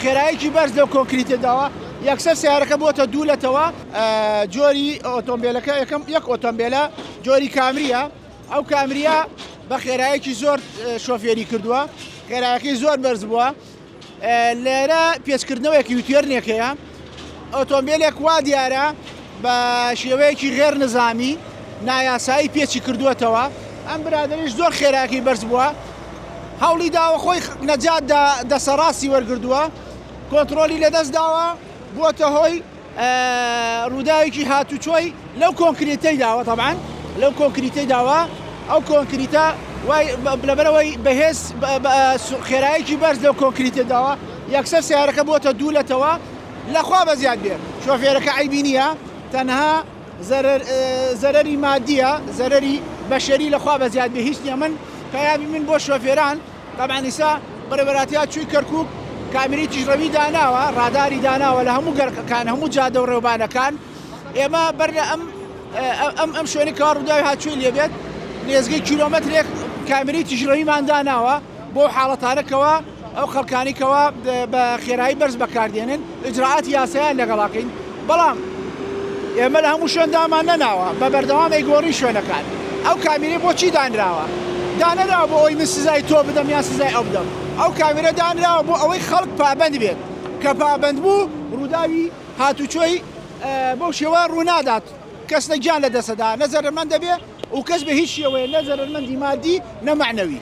خێراییکی بەرز لەو کۆنکریتە داوە یەکسەر سیارەکە بۆتە دوولەتەوە جۆری ئۆتۆمبیلەکە یەک ئۆتۆمبیلە جۆری کامریە ئەو کامریە بە خێراییکی زۆر شۆفێری کردووە خێراییەکەی زۆر بەرز بووە لێرە پێچکردنەوەیەکی یوتێرنێکەیە ئۆتۆمبیلێک وا دیارە بە شێوەیەکی غێر نظامی نایاسایی پێچی کردووەتەوە ئەم برادریش زۆر خێراییەکەی بەرز بووە هەوڵی داوە خۆی نەجات دەسەڕاستی وەرگردووە کۆنتترۆلی لەدەست داوە بووەتە هۆی ڕووداوێکی هاتوچۆی لەو کۆنکریتەی داوە تەبعاً لەو کۆنکریتەی داوە ئەو کۆنکریتە لەبەرەوەی بەهێز خێراییکی بەرز لەو کۆنکریتە داوە یەکسەر سیارەکە بۆتە دوولەتەوە لەخوا بەزیاد بێت شۆفێرەکە عیبی نییە تەنها زەرەری مادیە زەرەری بەشەری لەخوا بەزیاد بێ هیچ نییە من پێیابی من بۆ شۆفێران طبعاً ئێستا بەرەبەراتیات چووی کەرکووک کامێرەی تیژڕەوی داناوە ڕاداری داناوە لە هەموو گەرەکان هەموو جادە و ڕێوبانەکان ئێمە بەر لە ئەم شوێنی کار ڕووداوی هاتووی لێبێت نێزگەی کیلۆمەترێک کامێرەی تیژڕەویمان داناوە بۆ حاڵەتانەکەوە ئەو خەڵکانێکەوە بە خێرایی بەرز بەکاردێنن ئجراعاتی یاساییان لەگەڵاکەین بەڵام ئێمە لە هەموو شوێندامان نەناوە بە بەردەوام ئەیگۆڕی شوێنەکان ئەو کامێرەی بۆچی دانراوە دانراوە بۆ ئەوی من سزای تۆ بدەم یان سزای ئەو بدەم ئەو کامێرە دانراوە بۆ ئەوەی خەڵک پابند بێت کە پابند بوو ڕووداوی هاتوچۆی بەو شێوە ڕوونادات کەس نەگیان لە دەسەدا نەزەرمەند دەبێت و کەس بە هیچ شێوەیە نەزەرمەندی مادی نەمەعنەوی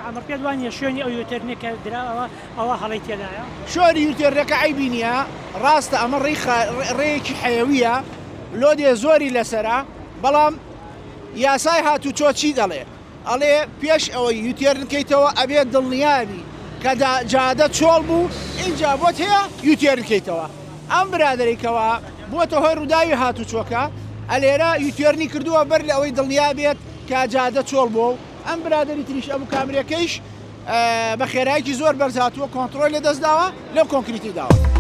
ئەمە پێت وانە شوێنی ئەو یوتێرنێکە دراوە ئەوە هەڵی تێدایە شۆری یوتێرنەکە عیبی نییە ڕاستە ئەمە ڕێیەکی حەیەویە لۆدێ زۆری لەسەرە بەڵام یاسای هاتوچۆ چی دەڵێ ئەڵێ پێش ئەوەی یوتێرنکەیتەوە ئەبێت دڵنیابی کە جادە چۆڵ بوو اینجا بۆت هەیە یوتێرنکەیتەوە ئەم برادێکەوە بۆتە هۆی ڕووداوی هاتوچۆکە ئەلێرە یوتێرنی کردووە بەر لە ئەوەی دڵنیابێت کە جادە چۆڵ بوو ئەم برادری تریش ئەبوو کامرەکەیش بە خێراییکی زۆر بەرز هاتووە کۆنتترۆل لەدەست داوە لەو کۆنکریتی داوە.